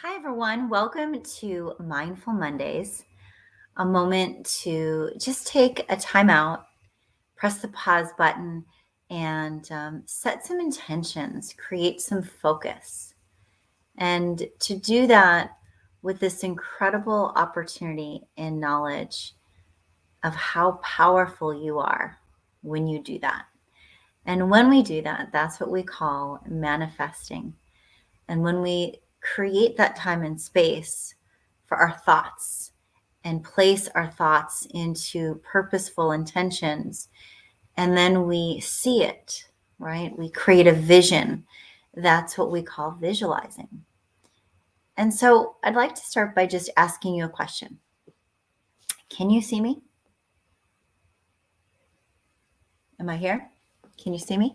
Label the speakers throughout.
Speaker 1: Hi, everyone. Welcome to Mindful Mondays, a moment to just take a time out, press the pause button, and set some intentions, create some focus. And to do that with this incredible opportunity and knowledge of how powerful you are when you do that. And when we do that, that's what we call manifesting. And when we create that time and space for our thoughts and place our thoughts into purposeful intentions, and then we see it, right? We create a vision. That's what we call visualizing. And so I'd like to start by just asking you a question. Can you see me? Am I here? Can you see me?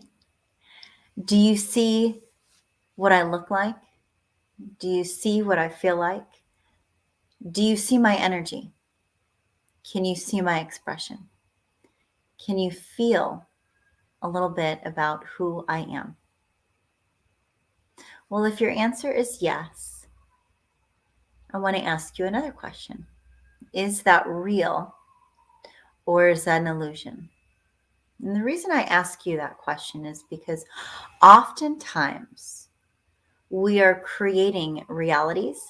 Speaker 1: Do you see what I look like? Do you see what I feel like? Do you see my energy? Can you see my expression? Can you feel a little bit about who I am? Well, if your answer is yes, I want to ask you another question. Is that real or is that an illusion? And the reason I ask you that question is because oftentimes we are creating realities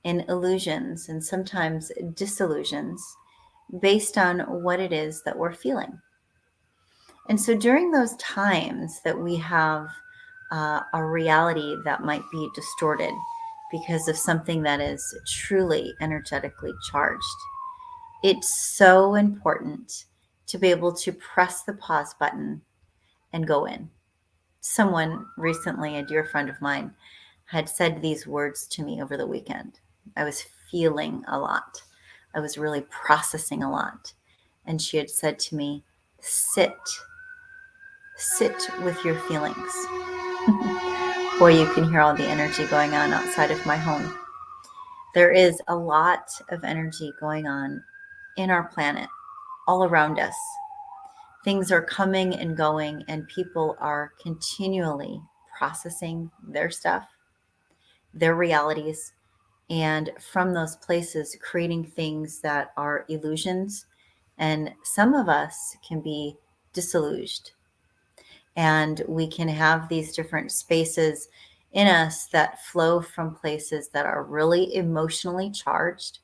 Speaker 1: and illusions and sometimes disillusions based on what it is that we're feeling. And so during those times that we have a reality that might be distorted because of something that is truly energetically charged, it's so important to be able to press the pause button and go in. Someone recently, a dear friend of mine, had said these words to me over the weekend. I was feeling a lot. I was really processing a lot. And she had said to me, sit with your feelings. Boy, you can hear all the energy going on outside of my home. There is a lot of energy going on in our planet, all around us. Things are coming and going, and people are continually processing their stuff, their realities, and from those places, creating things that are illusions. And some of us can be disillusioned, and we can have these different spaces in us that flow from places that are really emotionally charged.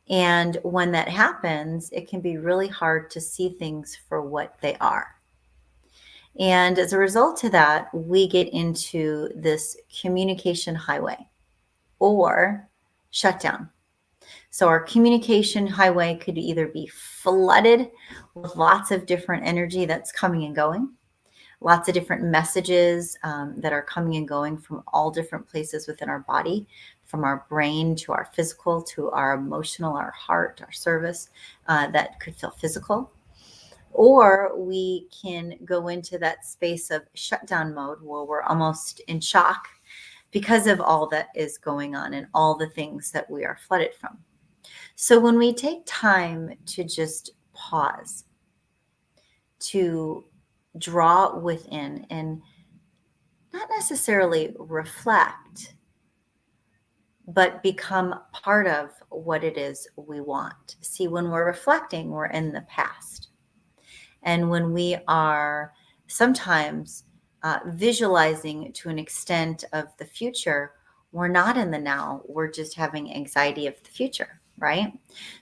Speaker 1: And when that happens, it can be really hard to see things for what they are. And as a result of that, we get into this communication highway or shutdown. So our communication highway could either be flooded with lots of different energy that's coming and going, lots of different messages that are coming and going from all different places within our body, from our brain to our physical to our emotional, our heart, our service, that could feel physical. Or we can go into that space of shutdown mode where we're almost in shock because of all that is going on and all the things that we are flooded from. So when we take time to just pause, to draw within and not necessarily reflect, but become part of what it is we want. See, when we're reflecting, we're in the past. And when we are sometimes visualizing to an extent of the future, we're not in the now. We're just having anxiety of the future, right?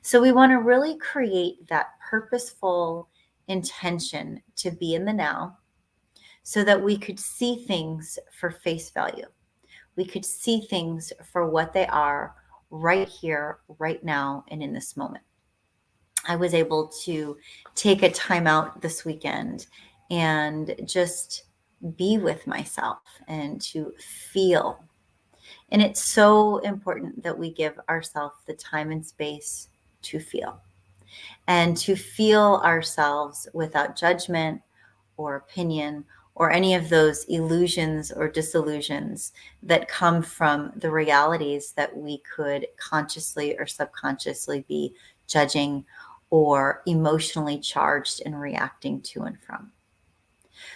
Speaker 1: So we want to really create that purposeful intention to be in the now so that we could see things for face value. We could see things for what they are right here, right now, and in this moment. I was able to take a time out this weekend and just be with myself and to feel. And it's so important that we give ourselves the time and space to feel and to feel ourselves without judgment or opinion or any of those illusions or disillusions that come from the realities that we could consciously or subconsciously be judging or emotionally charged and reacting to and from.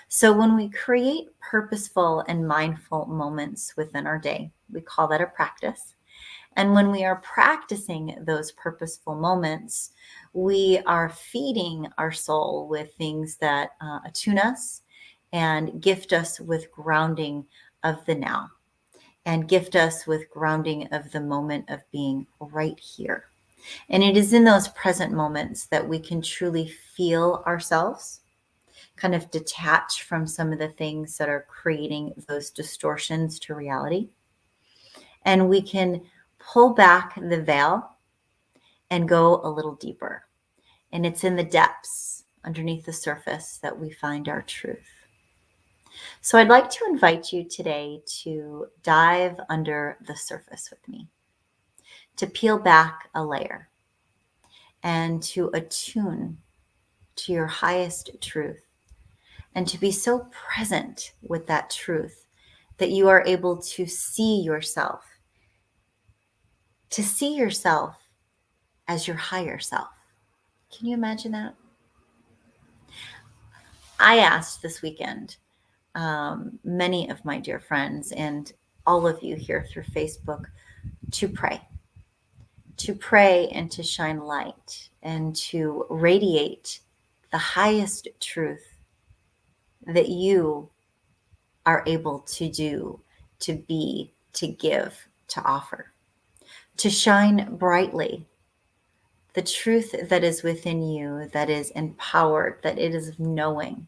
Speaker 1: So when we create purposeful and mindful moments within our day, We call that a practice. And when we are practicing those purposeful moments, we are feeding our soul with things that attune us and gift us with grounding of the now, and gift us with grounding of the moment of being right here. And it is in those present moments that we can truly feel ourselves, kind of detach from some of the things that are creating those distortions to reality. And we can pull back the veil and go a little deeper. And it's in the depths underneath the surface that we find our truth. So I'd like to invite you today to dive under the surface with me, to peel back a layer and to attune to your highest truth, and to be so present with that truth that you are able to see yourself as your higher self. Can you imagine that? I asked this weekend many of my dear friends and all of you here through Facebook to pray and to shine light and to radiate the highest truth that you are able to do, to be, to give, to offer, to shine brightly the truth that is within you, that is empowered, that it is knowing,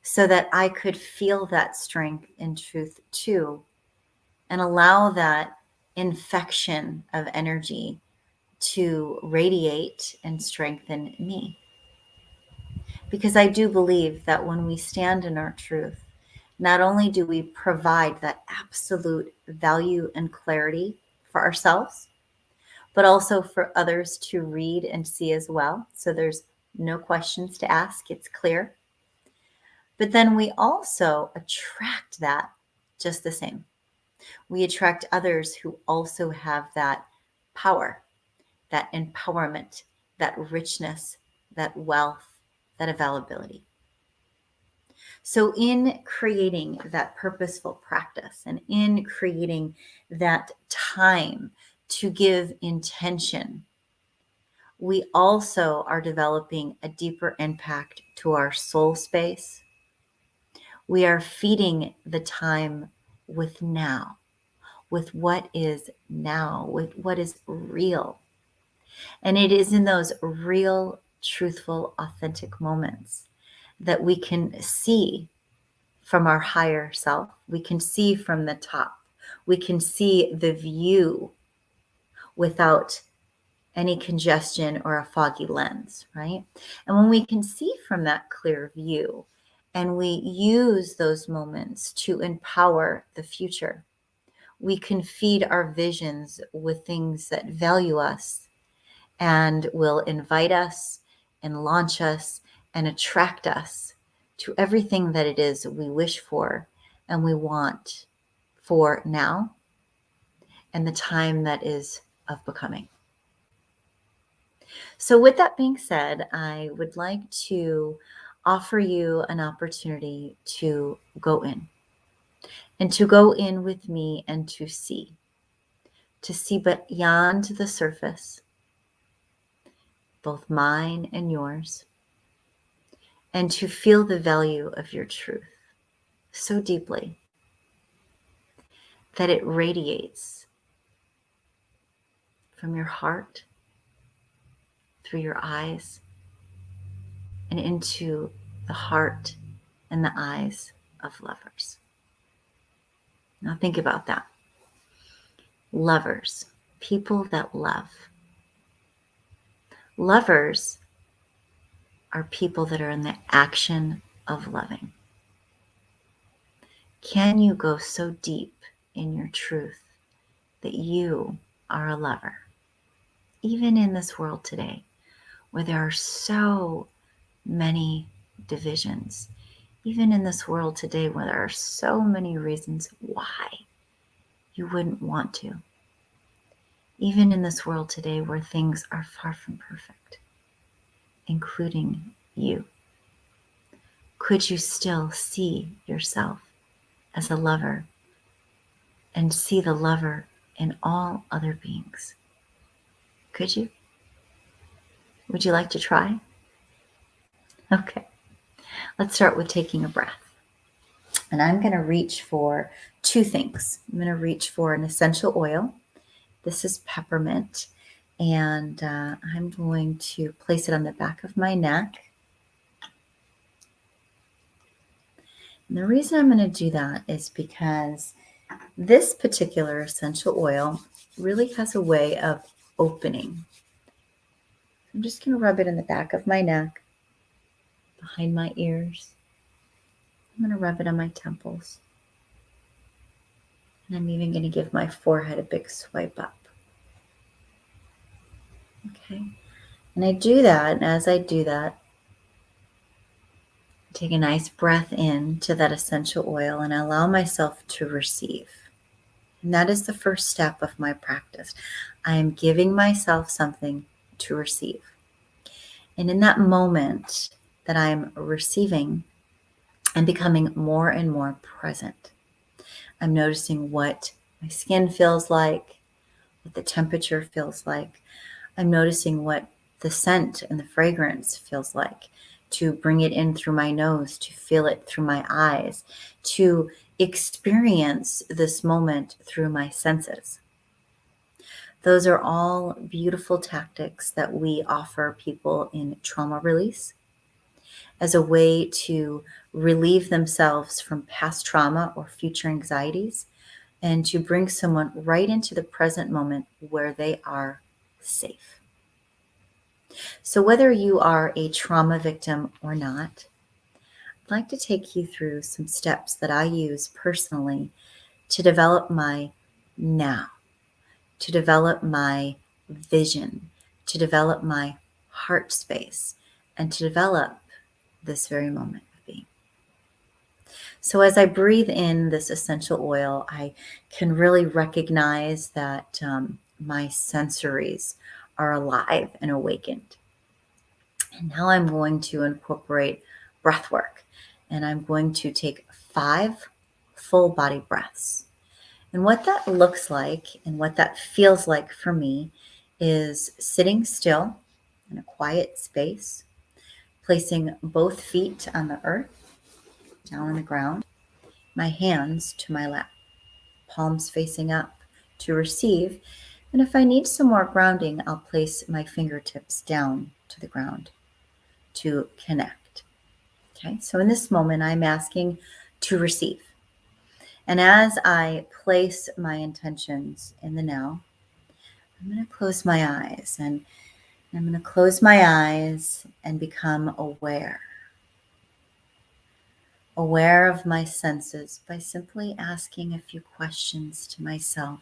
Speaker 1: so that I could feel that strength and truth too, and allow that infection of energy to radiate and strengthen me. Because I do believe that when we stand in our truth, not only do we provide that absolute value and clarity for ourselves, but also for others to read and see as well. So there's no questions to ask, it's clear. But then we also attract that just the same. We attract others who also have that power, that empowerment, that richness, that wealth, that availability. So in creating that purposeful practice and in creating that time to give intention, we also are developing a deeper impact to our soul space. We are feeding the time with now, with what is now, with what is real. And it is in those real, truthful, authentic moments that we can see from our higher self. We can see from the top. We can see the view without any congestion or a foggy lens, right? And when we can see from that clear view and we use those moments to empower the future, we can feed our visions with things that value us and will invite us and launch us and attract us to everything that it is we wish for and we want for now and the time that is of becoming. So with that being said, I would like to offer you an opportunity to go in and to go in with me and to see beyond the surface, both mine and yours, and to feel the value of your truth so deeply that it radiates from your heart, through your eyes, and into the heart and the eyes of lovers. Now think about that. Lovers, people that love. Lovers are people that are in the action of loving. Can you go so deep in your truth that you are a lover? Even in this world today, where there are so many divisions, even in this world today where there are so many reasons why you wouldn't want to, even in this world today where things are far from perfect, including you, could you still see yourself as a lover and see the lover in all other beings. Could you? Would you like to try? Okay, let's start with taking a breath. And I'm going to reach for two things. I'm going to reach for an essential oil. This is peppermint. And I'm going to place it on the back of my neck. And the reason I'm going to do that is because this particular essential oil really has a way of opening. I'm just going to rub it in the back of my neck, behind my ears. I'm going to rub it on my temples. And I'm even going to give my forehead a big swipe up. Okay. And I do that, and as I do that, I take a nice breath in to that essential oil and I allow myself to receive. And that is the first step of my practice. I am giving myself something to receive. And in that moment that I'm receiving, I'm becoming more and more present. I'm noticing what my skin feels like, what the temperature feels like. I'm noticing what the scent and the fragrance feels like, to bring it in through my nose, to feel it through my eyes, to experience this moment through my senses. Those are all beautiful tactics that we offer people in trauma release as a way to relieve themselves from past trauma or future anxieties and to bring someone right into the present moment where they are safe. So whether you are a trauma victim or not, I'd like to take you through some steps that I use personally to develop my now, to develop my vision, to develop my heart space, and to develop this very moment of being. So as I breathe in this essential oil, I can really recognize that my sensories are alive and awakened. And now I'm going to incorporate breath work, and I'm going to take 5 full body breaths. And what that looks like and what that feels like for me is sitting still in a quiet space, placing both feet on the earth, down on the ground, my hands to my lap, palms facing up to receive. And if I need some more grounding, I'll place my fingertips down to the ground to connect. Okay, so in this moment, I'm asking to receive. And as I place my intentions in the now, I'm going to close my eyes, and I'm going to close my eyes and become aware of my senses by simply asking a few questions to myself,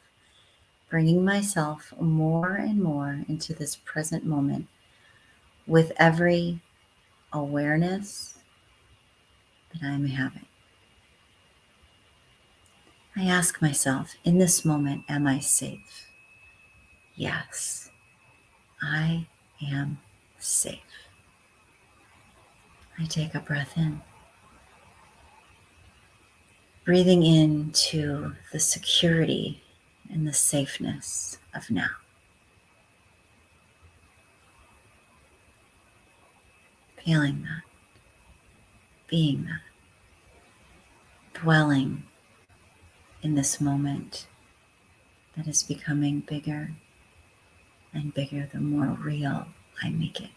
Speaker 1: bringing myself more and more into this present moment with every awareness that I'm having. I ask myself, in this moment, am I safe? Yes, I am safe. I take a breath in, breathing into the security and the safeness of now. Feeling that, being that, dwelling in this moment that is becoming bigger and bigger the more real I make it.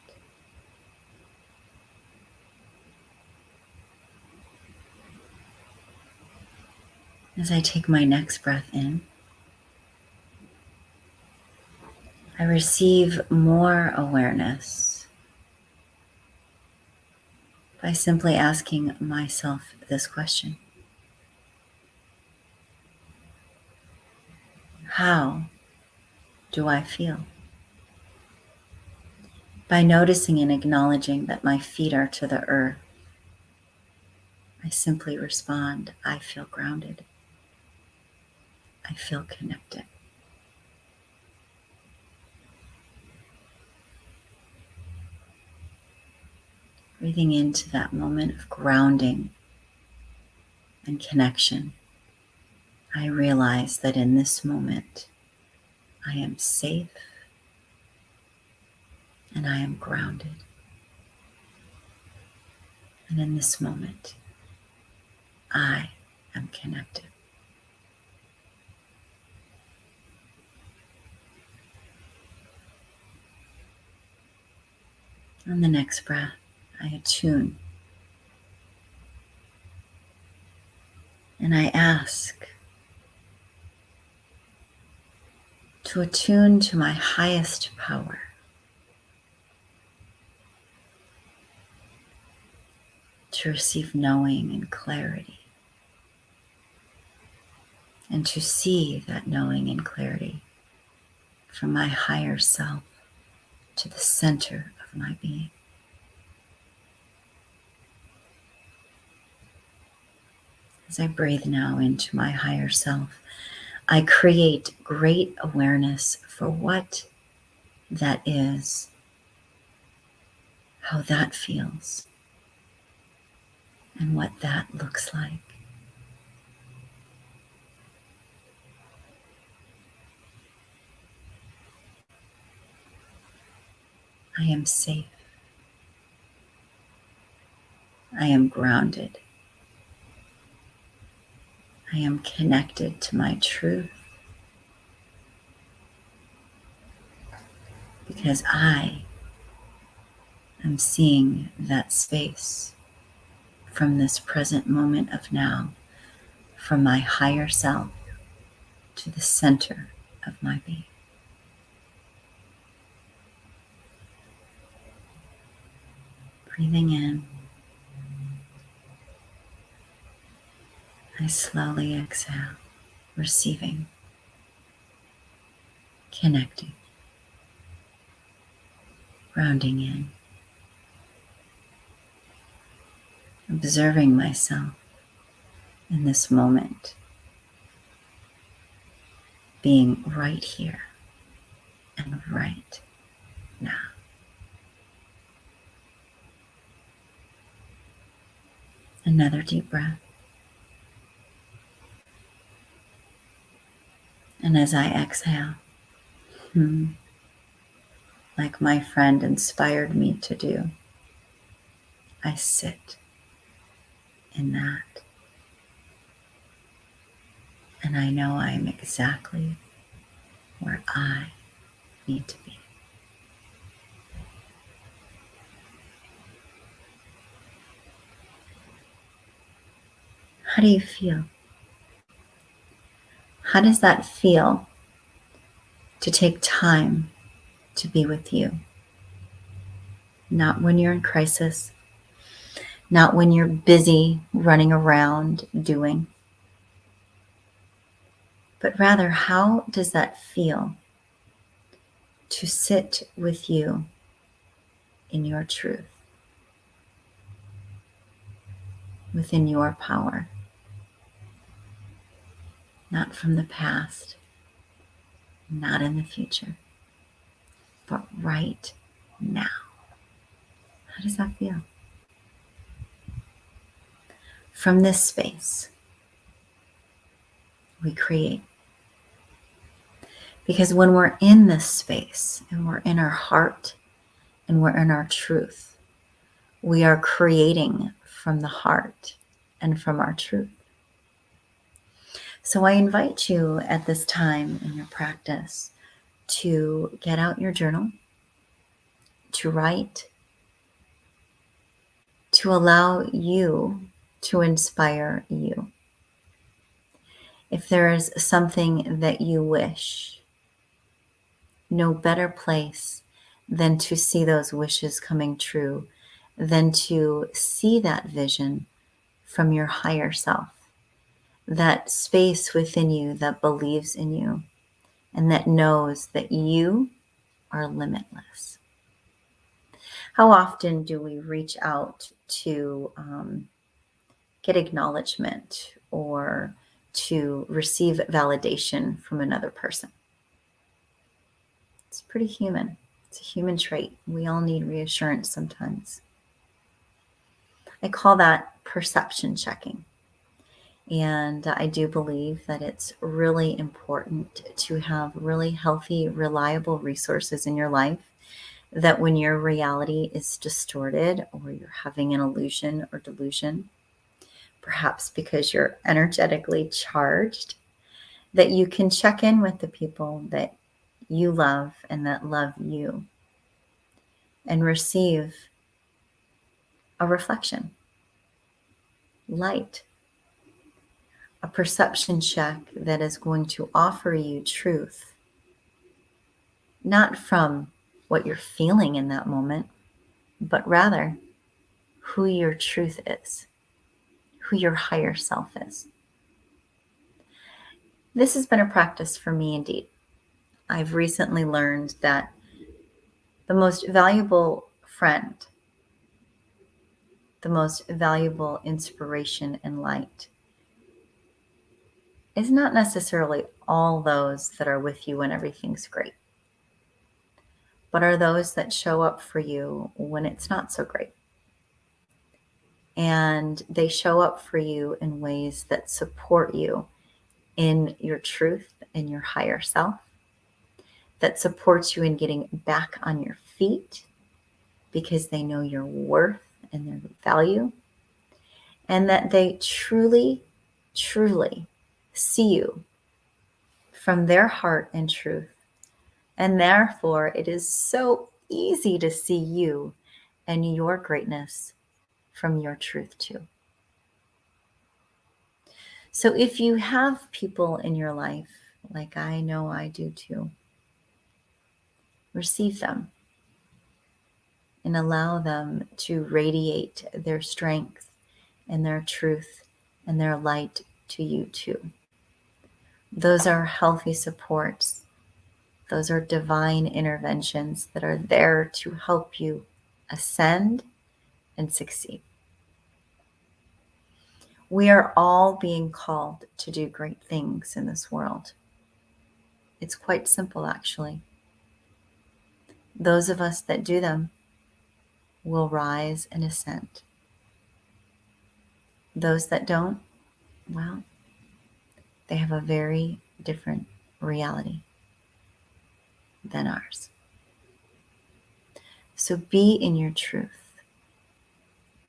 Speaker 1: As I take my next breath in, I receive more awareness by simply asking myself this question. How do I feel? By noticing and acknowledging that my feet are to the earth, I simply respond, I feel grounded. I feel connected. Breathing into that moment of grounding and connection. I realize that in this moment, I am safe and I am grounded. And in this moment, I am connected. On the next breath, I attune and I ask to attune to my highest power, to receive knowing and clarity, and to see that knowing and clarity from my higher self to the center of my being. As I breathe now into my higher self, I create great awareness for what that is, how that feels, and what that looks like. I am safe. I am grounded. I am connected to my truth because I am seeing that space from this present moment of now, from my higher self to the center of my being. Breathing in, I slowly exhale, receiving, connecting, grounding in, observing myself in this moment, being right here and right now. Another deep breath. And as I exhale, like my friend inspired me to do, I sit in that. And I know I am exactly where I need to be. How do you feel? How does that feel to take time to be with you? Not when you're in crisis, not when you're busy running around doing, but rather, how does that feel to sit with you in your truth, within your power, not from the past, not in the future, but right now? How does that feel? From this space, we create. Because when we're in this space and we're in our heart and we're in our truth, we are creating from the heart and from our truth. So I invite you at this time in your practice to get out your journal, to write, to allow you to inspire you. If there is something that you wish, no better place than to see those wishes coming true, than to see that vision from your higher self, that space within you that believes in you and that knows that you are limitless. How often do we reach out to get acknowledgement or to receive validation from another person? It's pretty human. It's a human trait. We all need reassurance sometimes. I call that perception checking. And I do believe that it's really important to have really healthy, reliable resources in your life, that when your reality is distorted or you're having an illusion or delusion, perhaps because you're energetically charged, that you can check in with the people that you love and that love you and receive a reflection, light, a perception check that is going to offer you truth, not from what you're feeling in that moment, but rather who your truth is, who your higher self is. This has been a practice for me indeed. I've recently learned that the most valuable friend, the most valuable inspiration and light is not necessarily all those that are with you when everything's great, but are those that show up for you when it's not so great. And they show up for you in ways that support you in your truth and your higher self, that supports you in getting back on your feet because they know your worth and their value, and that they truly, truly see you from their heart and truth. And therefore, it is so easy to see you and your greatness from your truth too. So if you have people in your life, like I know I do too, receive them and allow them to radiate their strength and their truth and their light to you too. Those are healthy supports. Those are divine interventions that are there to help you ascend and succeed. We are all being called to do great things in this world. It's quite simple, actually. Those of us that do them will rise and ascend. Those that don't, well, they have a very different reality than ours. So be in your truth.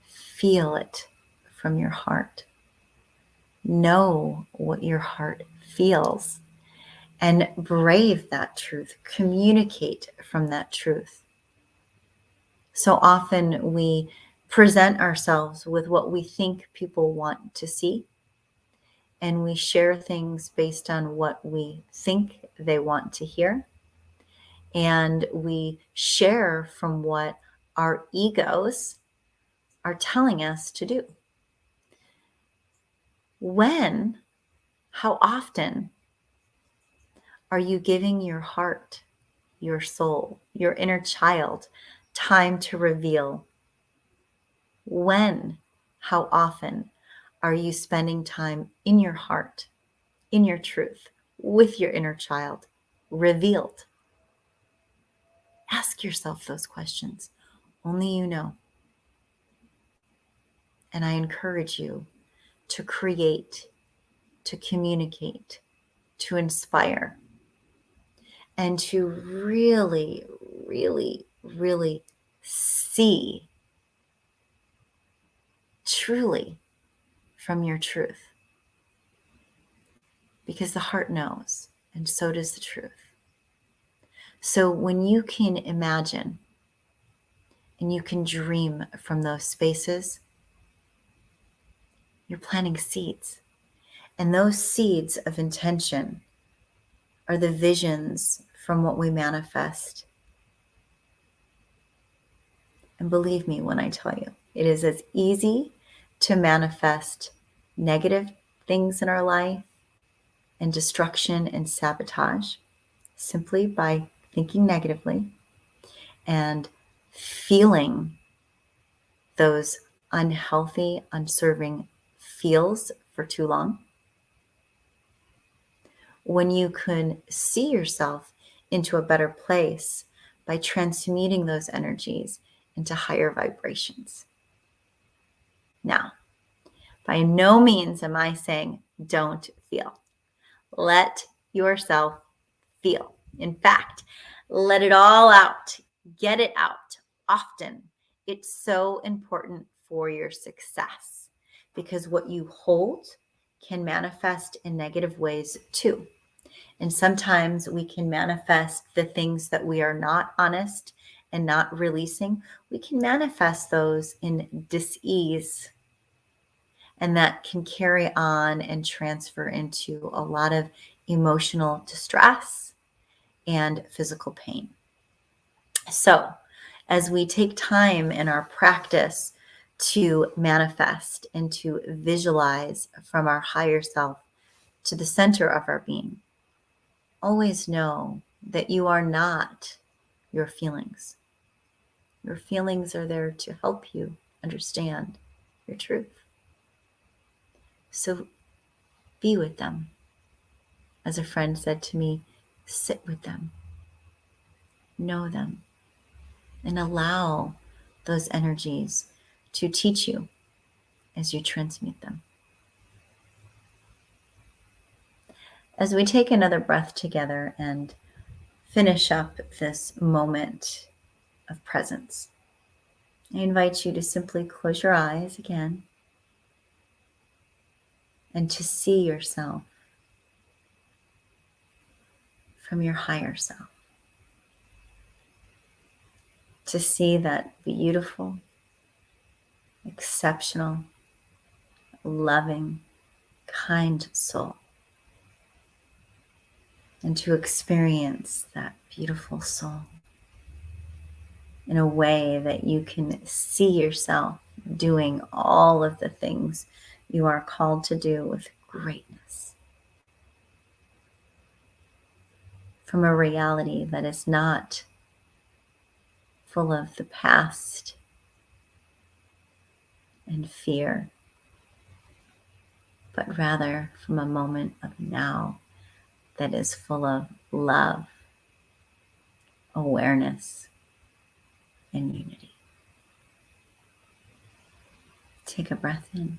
Speaker 1: Feel it from your heart. Know what your heart feels and brave that truth. Communicate from that truth. So often we present ourselves with what we think people want to see, and we share things based on what we think they want to hear. And we share from what our egos are telling us to do. How often are you giving your heart, your soul, your inner child time to reveal? How often are you spending time in your heart, in your truth, with your inner child, revealed? Ask yourself those questions. Only you know. And I encourage you to create, to communicate, to inspire, and to really, really, really see truly from your truth. Because the heart knows, and so does the truth. So when you can imagine and you can dream from those spaces, you're planting seeds. And those seeds of intention are the visions from what we manifest. And believe me when I tell you, it is as easy to manifest negative things in our life and destruction and sabotage simply by thinking negatively and feeling those unhealthy, unserving feels for too long. When you can see yourself into a better place by transmuting those energies into higher vibrations. Now, By no means am I saying don't feel. Let yourself feel. In fact, let it all out. Get it out often. It's so important for your success because what you hold can manifest in negative ways too. And sometimes we can manifest the things that we are not honest and not releasing. We can manifest those in dis-ease, and that can carry on and transfer into a lot of emotional distress and physical pain. So, as we take time in our practice to manifest and to visualize from our higher self to the center of our being, always know that you are not your feelings. Your feelings are there to help you understand your truth. So be with them. As a friend said to me, sit with them, know them, and allow those energies to teach you as you transmute them. As we take another breath together and finish up this moment of presence, I invite you to simply close your eyes again and to see yourself from your higher self. To see that beautiful, exceptional, loving, kind soul. And to experience that beautiful soul in a way that you can see yourself doing all of the things you are called to do with greatness. From a reality that is not full of the past and fear, but rather from a moment of now that is full of love, awareness, and unity. Take a breath in.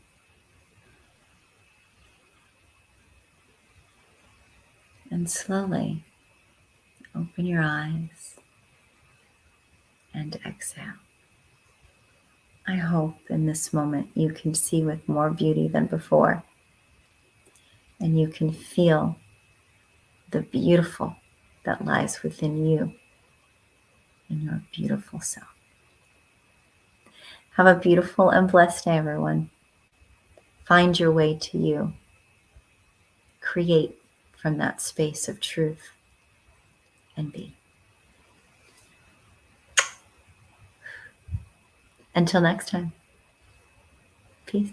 Speaker 1: And slowly open your eyes and exhale. I hope in this moment you can see with more beauty than before, and you can feel the beautiful that lies within you and your beautiful self. Have a beautiful and blessed day, everyone. Find your way to you. Create from that space of truth and be. Until next time, peace.